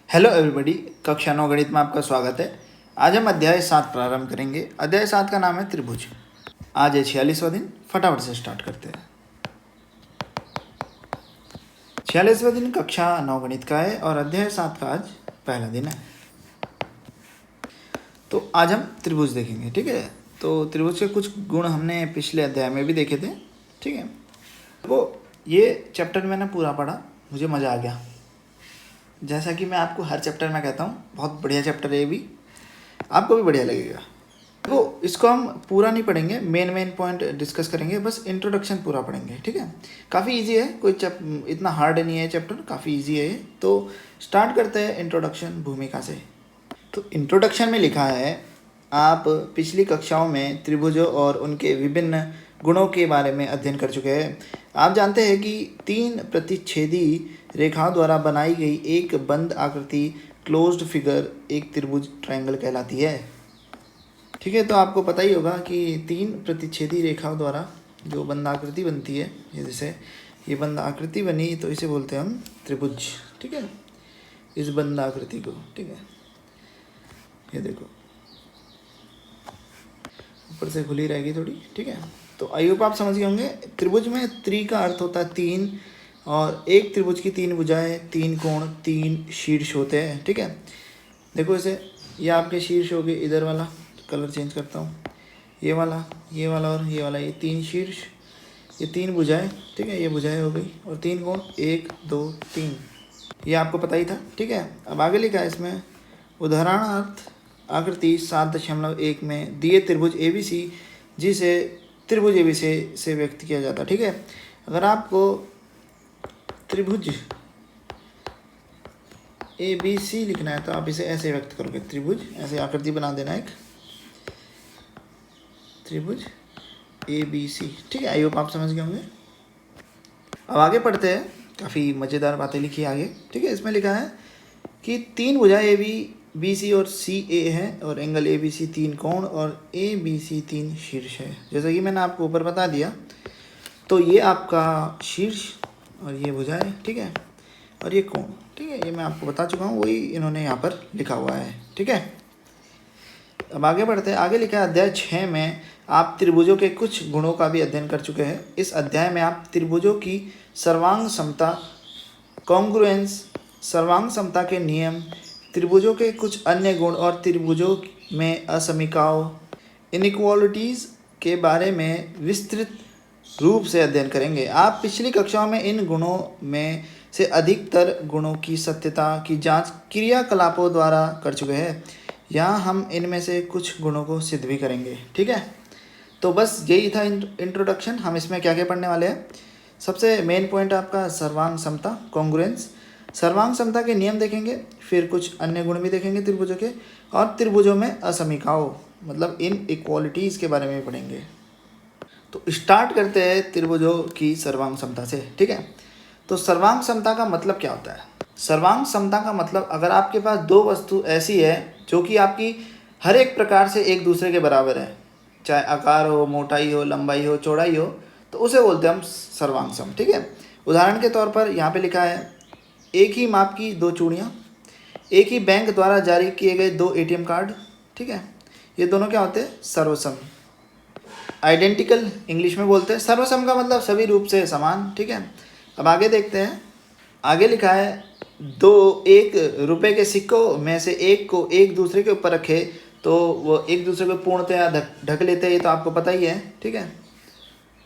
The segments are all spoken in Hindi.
हेलो एवरीबॉडी, कक्षा 9 गणित में आपका स्वागत है। आज हम अध्याय 7 प्रारंभ करेंगे। अध्याय 7 का नाम है त्रिभुज। आज है 46वां दिन। फटाफट से स्टार्ट करते हैं। 46वां दिन कक्षा 9 गणित का है और अध्याय 7 का आज पहला दिन है। तो आज हम त्रिभुज देखेंगे, ठीक है। तो त्रिभुज के कुछ गुण हमने पिछले अध्याय में भी देखे थे, ठीक है। वो ये चैप्टर मैंने पूरा पढ़ा, मुझे मज़ा आ गया। जैसा कि मैं आपको हर चैप्टर में कहता हूँ, बहुत बढ़िया चैप्टर है ये भी, आपको भी बढ़िया लगेगा। तो इसको हम पूरा नहीं पढ़ेंगे, मेन पॉइंट डिस्कस करेंगे, बस इंट्रोडक्शन पूरा पढ़ेंगे, ठीक है। काफ़ी इजी है, कोई इतना हार्ड नहीं है चैप्टर, काफ़ी इजी है। तो स्टार्ट करते हैं इंट्रोडक्शन भूमिका से। तो इंट्रोडक्शन में लिखा है, आप पिछली कक्षाओं में त्रिभुजों और उनके विभिन्न गुणों के बारे में अध्ययन कर चुके हैं। आप जानते हैं कि 3 प्रतिच्छेदी रेखाओं द्वारा बनाई गई एक बंद आकृति क्लोज्ड फिगर एक त्रिभुज ट्रायंगल कहलाती है, ठीक है। तो आपको पता ही होगा कि 3 प्रतिच्छेदी रेखाओं द्वारा जो बंद आकृति बनती है, ये जैसे ये बंद आकृति बनी तो इसे बोलते हैं हम त्रिभुज, ठीक है। इस बंद आकृति को, ठीक है, ये देखो ऊपर से खुली रहेगी थोड़ी, ठीक है। तो आई होप आप समझ गए होंगे। त्रिभुज में त्रि का अर्थ होता है 3, और एक त्रिभुज की 3 भुजाएं, 3 कोण, 3 शीर्ष होते हैं, ठीक है। देखो इसे, ये आपके शीर्ष हो गए, इधर वाला कलर चेंज करता हूँ, ये वाला और ये वाला, ये 3 शीर्ष, ये 3 भुजाएं, ठीक है। ये भुजाएं हो गई, और 3 कोण, 1 2 3, ये आपको पता ही था, ठीक है। अब आगे लिखा है इसमें, उदाहरणार्थ आकृति 7.1 में दिए त्रिभुज ABC जिसे त्रिभुज ABC से व्यक्त किया जाता है, ठीक है। अगर आपको त्रिभुज ABC लिखना है तो आप इसे ऐसे व्यक्त करोगे, त्रिभुज, ऐसे आकृति बना देना एक त्रिभुज ABC, ठीक है। आई होप आप समझ गए होंगे। अब आगे पढ़ते हैं, काफ़ी मज़ेदार बातें लिखी आगे, ठीक है। इसमें लिखा है कि 3 भुजाएं ABC और CA है, और एंगल ABC 3 कोण, और ABC 3 शीर्ष है। जैसा कि मैंने आपको ऊपर बता दिया, तो ये आपका शीर्ष और ये भुजाएं, ठीक है, और ये कोण, ठीक है। ये मैं आपको बता चुका हूँ, वही इन्होंने यहाँ पर लिखा हुआ है, ठीक है। अब आगे बढ़ते हैं। आगे लिखा है, अध्याय 6 में आप त्रिभुजों के कुछ गुणों का भी अध्ययन कर चुके हैं। इस अध्याय में आप त्रिभुजों की सर्वांग समता, कॉन्ग्रुएंस, सर्वांग समता के नियम, त्रिभुजों के कुछ अन्य गुण और त्रिभुजों में असमीकाओं, इनइक्वालिटीज़ के बारे में विस्तृत रूप से अध्ययन करेंगे। आप पिछली कक्षाओं में इन गुणों में से अधिकतर गुणों की सत्यता की जांच क्रियाकलापों द्वारा कर चुके हैं। यहाँ हम इनमें से कुछ गुणों को सिद्ध भी करेंगे, ठीक है। तो बस यही था इंट्रोडक्शन। हम इसमें क्या क्या पढ़ने वाले हैं। सबसे मेन पॉइंट आपका सर्वांग समता, कॉन्ग्रुएंस, सर्वांग समता के नियम देखेंगे, फिर कुछ अन्य गुण भी देखेंगे त्रिभुजों के, और त्रिभुजों में असमीकाओं मतलब इन इक्वालिटीज़ के बारे में पढ़ेंगे। तो स्टार्ट करते हैं त्रिभुजों की सर्वांग समता से, ठीक है। तो सर्वांग समता का मतलब क्या होता है। सर्वांग समता का मतलब, अगर आपके पास 2 वस्तु ऐसी है जो कि आपकी हर एक प्रकार से एक दूसरे के बराबर है, चाहे आकार हो, मोटाई हो, लंबाई हो, चौड़ाई हो, तो उसे बोलते हैं हम सर्वांग सम, ठीक है। उदाहरण के तौर पर यहाँ पे लिखा है, एक ही माप की 2 चूड़ियाँ, एक ही बैंक द्वारा जारी किए गए 2 ATM कार्ड, ठीक है। ये दोनों क्या होते हैं, सर्वसम, आइडेंटिकल इंग्लिश में बोलते हैं। सर्वसम का मतलब सभी रूप से समान, ठीक है। अब आगे देखते हैं। आगे लिखा है, 2 1 रुपये के सिक्कों में से एक को एक दूसरे के ऊपर रखे तो वो एक दूसरे को पूर्णतया ढक लेते हैं, ये तो आपको पता ही है, ठीक है।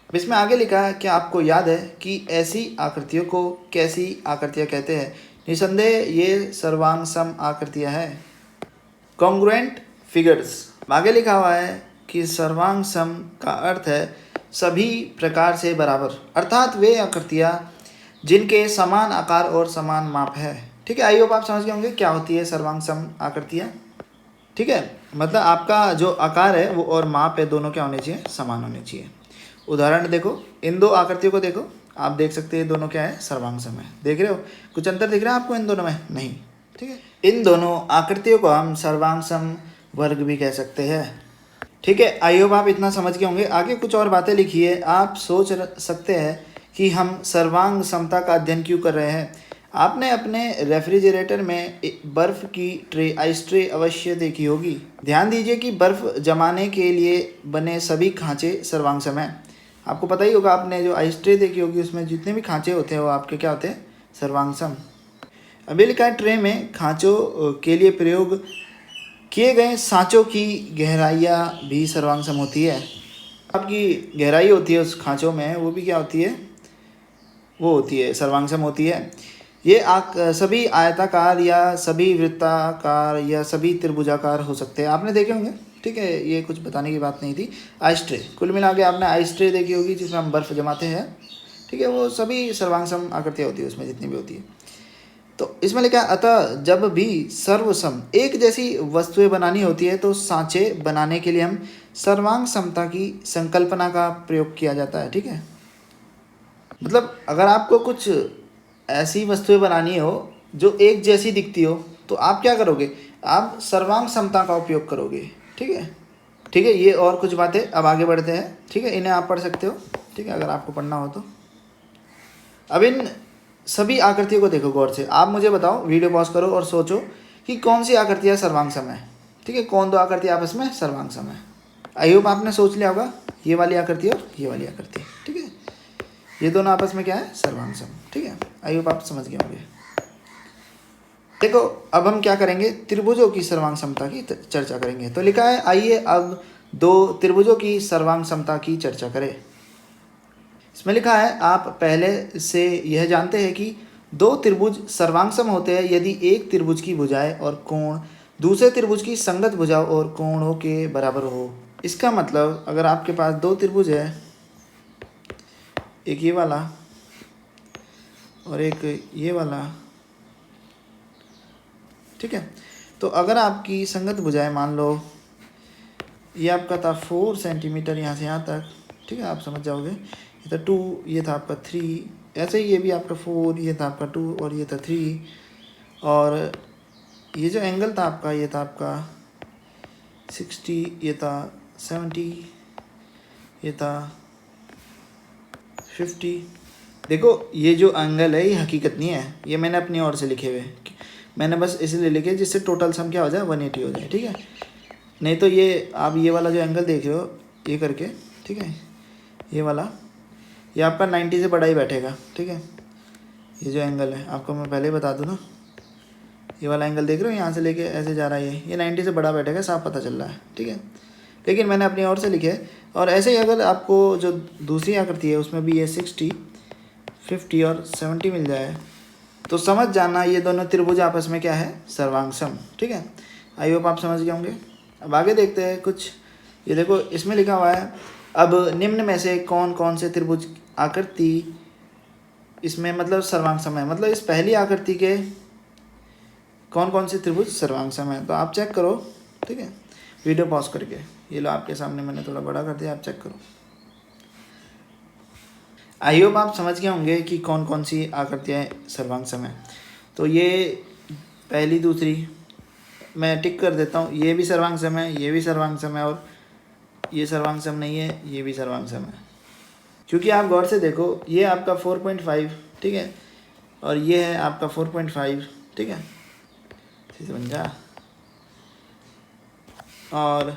इसमें आगे लिखा है, क्या आपको याद है कि ऐसी आकृतियों को कैसी आकृतियाँ कहते हैं। निसंदेह ये सर्वांग सम आकृतियाँ हैं, कॉन्ग्रुएंट फिगर्स। आगे लिखा हुआ है कि सर्वांग सम का अर्थ है सभी प्रकार से बराबर, अर्थात वे आकृतियाँ जिनके समान आकार और समान माप है, ठीक है। आई होप आप समझ गए होंगे क्या होती है सर्वांग सम आकृतियाँ, ठीक है। मतलब आपका जो आकार है वो और माप है, दोनों क्या होने चाहिए, समान होने चाहिए। उदाहरण देखो, इन 2 आकृतियों को देखो, आप देख सकते हैं दोनों क्या है, सर्वांग सम है। देख रहे हो, कुछ अंतर दिख रहा है आपको इन दोनों में, नहीं, ठीक है। इन दोनों आकृतियों को हम सर्वांग सम वर्ग भी कह सकते हैं, ठीक है। आई होप आप इतना समझ गए होंगे। आगे कुछ और बातें लिखी है। आप सोच सकते हैं कि हम सर्वांग समता का अध्ययन क्यों कर रहे हैं। आपने अपने रेफ्रिजरेटर में बर्फ़ की ट्रे, आइस ट्रे अवश्य देखी होगी। ध्यान दीजिए कि बर्फ़ जमाने के लिए बने सभी खांचे सर्वांगसम हैं। आपको पता ही होगा, आपने जो आइस ट्रे देखी होगी उसमें जितने भी खांचे होते हैं वो आपके क्या होते हैं, सर्वांगसम। अभी लिखा है ट्रे में खांचों के लिए प्रयोग किए गए सांचों की गहराइयाँ भी सर्वांगसम होती है। आपकी गहराई होती है उस खांचों में, वो भी क्या होती है, वो होती है, सर्वांगसम होती है। ये सभी आयताकार या सभी वृत्ताकार या सभी त्रिभुजाकार हो सकते हैं। आपने देखे होंगे, ठीक है, ये कुछ बताने की बात नहीं थी। आइस ट्रे, कुल मिला के आपने आइस ट्रे देखी होगी जिसमें हम बर्फ़ जमाते हैं, ठीक है, वो सभी सर्वांगसम आकृतियाँ होती है उसमें, जितनी भी होती है। तो इसमें लिखा है अतः जब भी सर्वसम एक जैसी वस्तुएं बनानी होती है तो सांचे बनाने के लिए हम सर्वांग समता की संकल्पना का प्रयोग किया जाता है। ठीक है, मतलब अगर आपको कुछ ऐसी वस्तुएं बनानी हो जो एक जैसी दिखती हो तो आप क्या करोगे, आप सर्वांग समता का उपयोग करोगे। ठीक है, ठीक है, ये और कुछ बातें अब आगे बढ़ते हैं। ठीक है, इन्हें आप पढ़ सकते हो, ठीक है, अगर आपको पढ़ना हो तो। अब इन सभी आकृतियों को देखो गौर से। आप मुझे बताओ, वीडियो पॉज करो और सोचो कि कौन सी आकृतियाँ सर्वांगसम है। ठीक है, कौन दो आकृति आपस में सर्वांगसम है। आई होप आपने सोच लिया होगा, ये वाली आकृति और ये वाली आकृति। ठीक है, ये दोनों आपस में क्या है, सर्वांगसम। ठीक है, आई होप आप समझ गए होंगे। देखो अब हम क्या करेंगे, त्रिभुजों की सर्वांग समता की चर्चा करेंगे। तो लिखा है आइए अब दो त्रिभुजों की सर्वांग समता की चर्चा करें। इसमें लिखा है आप पहले से यह जानते हैं कि दो त्रिभुज सर्वांगसम होते हैं यदि एक त्रिभुज की भुजाएं और कोण दूसरे त्रिभुज की संगत भुजाओं और कोणों के बराबर हो। इसका मतलब अगर आपके पास दो त्रिभुज है, एक ये वाला और एक ये वाला, ठीक है, तो अगर आपकी संगत भुजाएं, मान लो ये आपका था 4 सेंटीमीटर यहाँ से यहाँ तक, ठीक है, आप समझ जाओगे, ये था 2, ये था आपका 3, ऐसे ही ये भी आपका 4, ये था आपका 2 और ये था 3, और ये जो एंगल था आपका, ये था आपका 60, ये था 70, ये था 50। देखो ये जो एंगल है ये हकीकत नहीं है, ये मैंने अपनी ओर से लिखे हुए, मैंने बस इसलिए लिखे जिससे टोटल सम क्या हो जाए, 180 हो जाए। ठीक है, नहीं तो ये आप ये वाला जो एंगल देख रहे हो ये करके, ठीक है, ये वाला ये आपका 90 से बड़ा ही बैठेगा। ठीक है, ये जो एंगल है आपको मैं पहले ही बता दूँ ना, ये वाला एंगल देख रहे हो, यहाँ से लेके ऐसे जा रहा है, ये 90 से बड़ा बैठेगा, साफ पता चल रहा है। ठीक है, लेकिन मैंने अपनी ओर से लिखे है। और ऐसे ही अगर आपको जो दूसरी आकृति है उसमें भी ये 60, 50 और 70 मिल जाए तो समझ जाना ये दोनों त्रिभुज आपस में क्या है, सर्वांगसम। ठीक है, आई होप आप समझ गए होंगे। अब आगे देखते हैं कुछ। ये देखो इसमें लिखा हुआ है अब निम्न में से कौन कौन से त्रिभुज आकृति इसमें मतलब सर्वांगसम है, मतलब इस पहली आकृति के कौन कौन से त्रिभुज सर्वांगसम है। तो आप चेक करो, ठीक है, वीडियो पॉज करके। ये लो आपके सामने मैंने थोड़ा बड़ा कर दिया, आप चेक करो। आई होप आप समझ गए होंगे कि कौन कौन सी आकृतियाँ सर्वांगसम है। तो ये पहली दूसरी मैं टिक कर देता हूँ, ये भी सर्वांगसम है, ये भी सर्वांगसम है, और ये सर्वांगसम नहीं है, ये भी सर्वांगसम है। क्योंकि आप गौर से देखो, ये आपका 4.5, ठीक है, और ये है आपका 4.5, ठीक है, समझा, और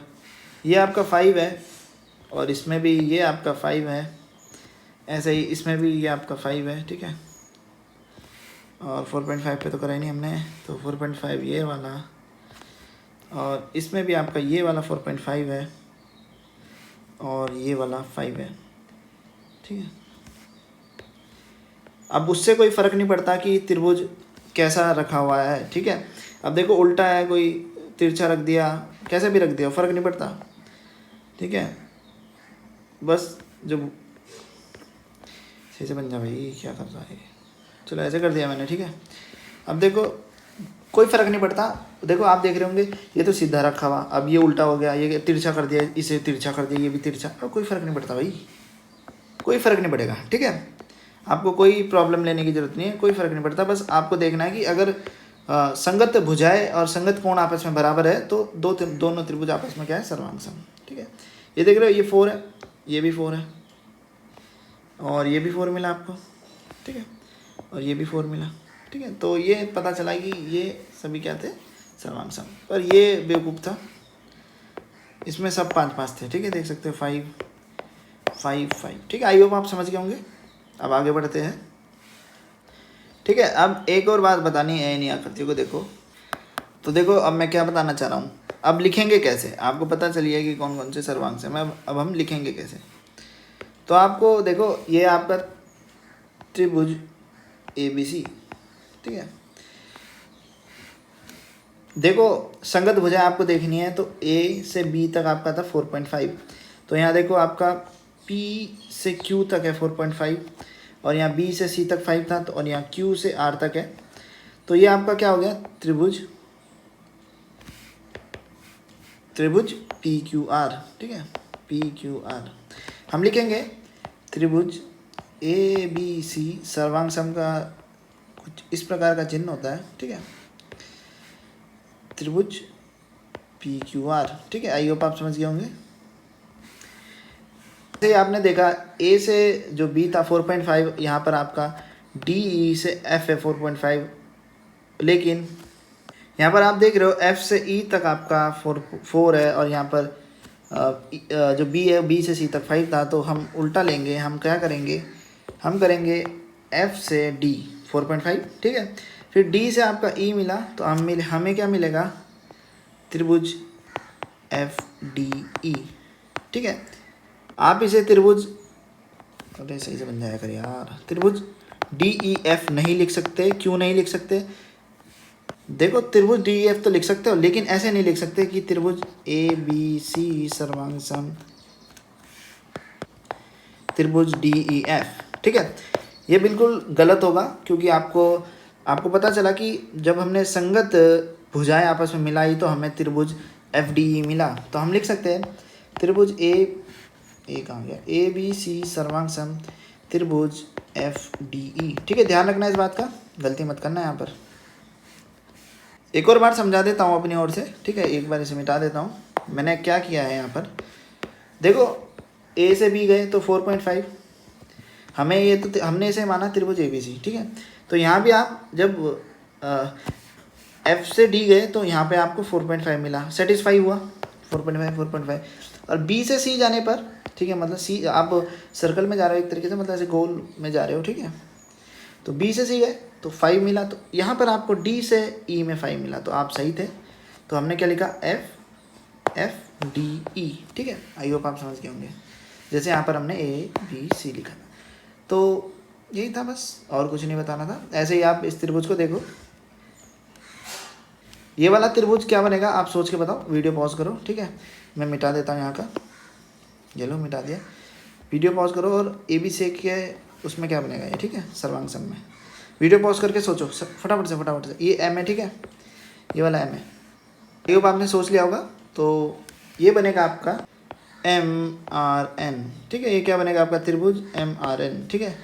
ये आपका 5 है, और इसमें भी ये आपका 5 है, ऐसे ही इसमें भी ये आपका 5 है। ठीक है, और 4.5 पे तो करा ही नहीं हमने, तो 4.5 ये वाला, और इसमें भी आपका ये वाला 4.5 है, और ये वाला 5 है। ठीक है, अब उससे कोई फ़र्क नहीं पड़ता कि त्रिभुज कैसा रखा हुआ है। ठीक है, अब देखो उल्टा है, कोई तिरछा रख दिया, कैसे भी रख दिया, फ़र्क नहीं पड़ता। ठीक है, बस जो सही से बन जा भाई, क्या कर रहा है, चलो ऐसे कर दिया मैंने। ठीक है, अब देखो कोई फ़र्क नहीं पड़ता। देखो आप देख रहे होंगे ये तो सीधा रखा हुआ, अब ये उल्टा हो गया, ये तिरछा कर दिया, इसे तिरछा कर दिया, ये भी तिरछा, अब कोई फ़र्क नहीं पड़ता भाई, कोई फ़र्क नहीं पड़ेगा। ठीक है, आपको कोई प्रॉब्लम लेने की ज़रूरत नहीं है, कोई फ़र्क नहीं पड़ता। बस आपको देखना है कि अगर संगत भुजाएं और संगत कोण आपस में बराबर है तो दोनों त्रिभुज आपस में क्या है, सर्वांगसम। ठीक है, ये देख रहे हो, ये 4 है, ये भी 4 है, और ये भी 4 मिला आपको। ठीक है, और ये भी 4 मिला। ठीक है। तो ये पता चला कि ये सभी क्या थे, सर्वांग सम। पर ये बेवकूफ़ था, इसमें सब 5-5 थे। ठीक है, देख सकते हो 5 5 5। ठीक है, आई होप आप समझ गए होंगे। अब आगे बढ़ते हैं। ठीक है, अब एक और बात बतानी है इन आकृतियों को देखो। तो देखो अब मैं क्या बताना चाह रहा हूँ, अब लिखेंगे कैसे, आपको पता चलिए कि कौन कौन से सर्वांग सम है। अब हम लिखेंगे कैसे, तो आपको देखो ये आपका त्रिभुज ABC। ठीक है, देखो संगत भुजा आपको देखनी है, तो A से B तक आपका था 4.5। तो यहाँ देखो आपका P से Q तक है 4.5, और यहाँ B से C तक 5 था, तो और यहाँ Q से R तक है। तो ये आपका क्या हो गया, त्रिभुज PQR। ठीक है, PQR हम लिखेंगे त्रिभुज ABC सर्वांग सम का कुछ इस प्रकार का चिन्ह होता है। ठीक है, त्रिभुज PQR। ठीक है, आई होप आप समझ गए होंगे। जैसे आपने देखा A से जो B था 4.5, यहाँ पर आपका DE से F है 4.5, लेकिन यहाँ पर आप देख रहे हो F से E तक आपका 4 है, और यहाँ पर जो B है B से C तक 5 था। तो हम उल्टा लेंगे, हम क्या करेंगे, हम करेंगे F से D 4.5। ठीक है, फिर D से आपका E मिला, तो हमें क्या मिलेगा, त्रिभुज FDE। ठीक है, आप इसे त्रिभुज, अरे सही से बन जाया कर यार, त्रिभुज DEF नहीं लिख सकते। क्यों नहीं लिख सकते, देखो त्रिभुज DEF तो लिख सकते हो, लेकिन ऐसे नहीं लिख सकते कि त्रिभुज ABC सर्वांग सम त्रिभुज DEF। ठीक है, ये बिल्कुल गलत होगा, क्योंकि आपको पता चला कि जब हमने संगत भुजाएं आपस में मिलाई तो हमें त्रिभुज FDE मिला। तो हम लिख सकते हैं त्रिभुज कहाँ गया, ABC सर्वांग सम त्रिभुज FDE। ठीक है, ध्यान रखना इस बात का, गलती मत करना यहाँ पर। एक और बार समझा देता हूँ अपनी ओर से। ठीक है, एक बार इसे मिटा देता हूँ। मैंने क्या किया है यहाँ पर, देखो A से B गए तो 4.5, हमें ये तो हमने इसे माना त्रिभुज ABC। ठीक है, तो यहाँ भी आप जब F से D गए तो यहाँ पे आपको 4.5 मिला, सेटिस्फाई हुआ 4.5। और B से C जाने पर, ठीक है, मतलब C आप सर्कल में जा रहे हो एक तरीके से, मतलब ऐसे गोल में जा रहे हो। ठीक है, तो B से C गए तो 5 मिला, तो यहाँ पर आपको D से E में 5 मिला, तो आप सही थे। तो हमने क्या लिखा, FDE। ठीक है, आई होप आप समझ गए होंगे। जैसे यहाँ पर हमने ABC लिखा था, तो यही था बस, और कुछ नहीं बताना था। ऐसे ही आप इस त्रिभुज को देखो, ये वाला त्रिभुज क्या बनेगा आप सोच के बताओ, वीडियो पॉज करो। ठीक है, मैं मिटा देता हूँ यहाँ का, ये लो मिटा दिया। वीडियो पॉज करो और ABC के उसमें क्या बनेगा ये। ठीक है, सर्वांग सम में वीडियो पॉज करके सोचो फटाफट से। ये M है, ठीक है, ये वाला M है, ये आपने सोच लिया होगा। तो ये बनेगा आपका MRN। ठीक है, ये क्या बनेगा आपका, त्रिभुज MRN। ठीक है,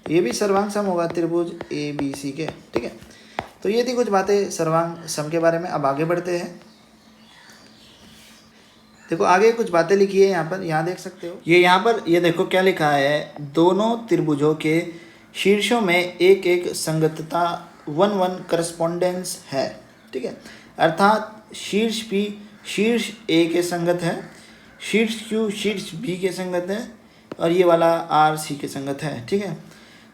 ये भी सर्वांग सम होगा त्रिभुज ABC के। ठीक है, तो ये थी कुछ बातें सर्वांग सम के बारे में। अब आगे बढ़ते हैं। देखो आगे कुछ बातें लिखी है यहाँ पर, यहाँ देख सकते हो, ये यहाँ पर ये देखो क्या लिखा है, दोनों त्रिभुजों के शीर्षों में एक एक संगतता 1-1 करस्पॉन्डेंस है। ठीक है, अर्थात शीर्ष P शीर्ष A के संगत है, शीर्ष Q शीर्ष B के संगत है, और ये वाला R C के संगत है। ठीक है,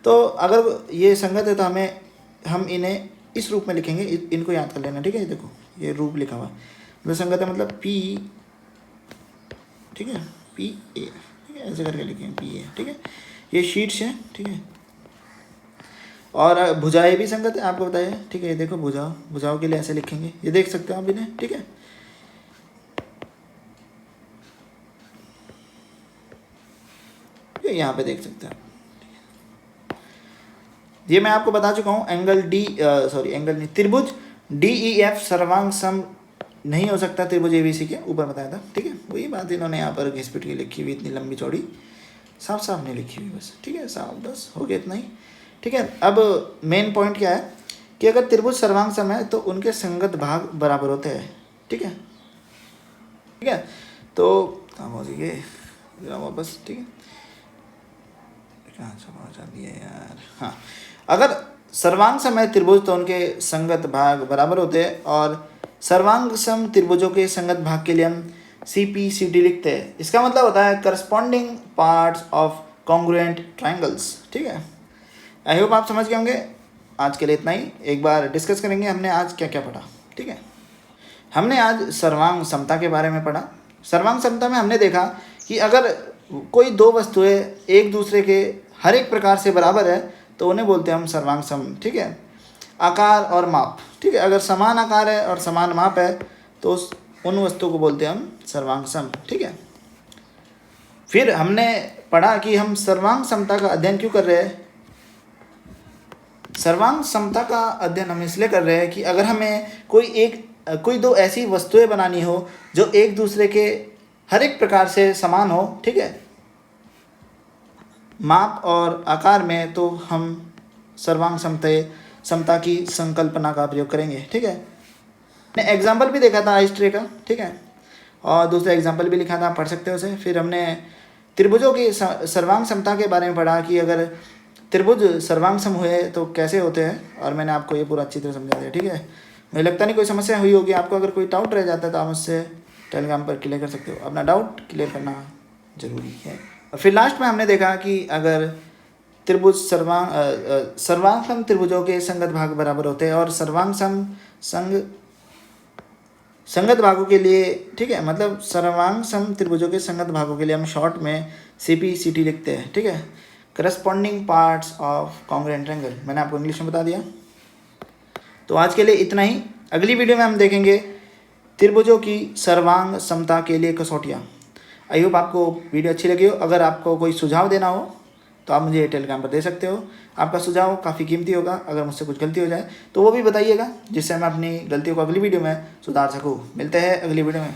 तो अगर ये संगत है तो हम इन्हें इस रूप में लिखेंगे, इनको याद कर लेना। ठीक है, ये देखो ये रूप लिखा हुआ, मतलब संगत है मतलब P। ठीक है, PA। ठीक है, ऐसे करके लिखेंगे PA। ठीक है, ये शीर्ष है। ठीक है, और भुजाएं भी संगत है, आपको बताया। ठीक है, ये देखो भुजाओं के लिए ऐसे लिखेंगे, ये देख सकते हो आप इन्हें। ठीक है, यहाँ पे देख सकते हैं, ये मैं आपको बता चुका हूँ। एंगल नहीं, त्रिभुज DEF सर्वांग सम नहीं हो सकता त्रिभुज ABC के, ऊपर बताया था। ठीक है, वही बात इन्होंने यहाँ पर घिस पिट के लिखी हुई, इतनी लंबी चौड़ी साफ नहीं लिखी हुई बस। ठीक है, साफ बस हो गया इतना ही। ठीक है, अब मेन पॉइंट क्या है कि अगर त्रिभुज सर्वांग सम है तो उनके संगत भाग बराबर होते हैं। ठीक है, ठीक है, तो कहाँ पहुँच गए वापस। ठीक है, कहाँ पहुँचा दिया यार। हाँ, अगर सर्वांग सम है त्रिभुज तो उनके संगत भाग बराबर होते हैं, और सर्वांग सम त्रिभुजों के संगत भाग के लिए हम CPCT लिखते हैं। इसका मतलब होता है corresponding parts of congruent triangles. ठीक है, आई होप आप समझ गए होंगे। आज के लिए इतना ही। एक बार डिस्कस करेंगे हमने आज क्या क्या पढ़ा। ठीक है, हमने आज सर्वांग समता के बारे में पढ़ा। सर्वांग समता में हमने देखा कि अगर कोई दो वस्तुएं एक दूसरे के हर एक प्रकार से बराबर है तो उन्हें बोलते हैं हम सर्वांग सम। ठीक है, आकार और माप। ठीक है, अगर समान आकार है और समान माप है तो उन वस्तुओं को बोलते हैं हम सर्वांग सम। ठीक है, फिर हमने पढ़ा कि हम सर्वांग समता का अध्ययन क्यों कर रहे हैं। सर्वांग समता का अध्ययन हम इसलिए कर रहे हैं कि अगर हमें कोई दो ऐसी वस्तुएं बनानी हो जो एक दूसरे के हर एक प्रकार से समान हो, ठीक है, माप और आकार में, तो हम सर्वांग समता की संकल्पना का प्रयोग करेंगे। ठीक है, मैंने एग्जाम्पल भी देखा था आइस ट्रे का। ठीक है, और दूसरा एग्जाम्पल भी लिखा था, पढ़ सकते हो उसे। फिर हमने त्रिभुजों की सर्वांग समता के बारे में पढ़ा कि अगर त्रिभुज सर्वांग सम हुए तो कैसे होते हैं, और मैंने आपको ये पूरा अच्छी तरह समझा दिया। ठीक है, मुझे लगता नहीं कोई समस्या हुई होगी आपको। अगर कोई डाउट रह जाता है तो आप मुझसे टेलीग्राम पर क्लियर कर सकते हो। अपना डाउट क्लियर करना जरूरी है। फिर लास्ट में हमने देखा कि अगर त्रिभुज सर्वांग सम त्रिभुजों के संगत भाग बराबर होते हैं, और सर्वांग सम संगत भागों के लिए, ठीक है, मतलब सर्वांग सम त्रिभुजों के संगत भागों के लिए हम शॉर्ट में CPCT लिखते हैं। ठीक है, corresponding parts of congruent triangle, मैंने आपको इंग्लिश में बता दिया। तो आज के लिए इतना ही। अगली वीडियो में हम देखेंगे त्रिभुजों की सर्वांग समता के लिए कसौटियाँ। आई होप आपको वीडियो अच्छी लगी हो। अगर आपको कोई सुझाव देना हो तो आप मुझे टेलीग्राम पर दे सकते हो। आपका सुझाव काफ़ी कीमती होगा। अगर मुझसे कुछ गलती हो जाए तो वो भी बताइएगा, जिससे मैं अपनी गलतियों को अगली वीडियो में सुधार सकूँ। मिलते हैं अगली वीडियो में।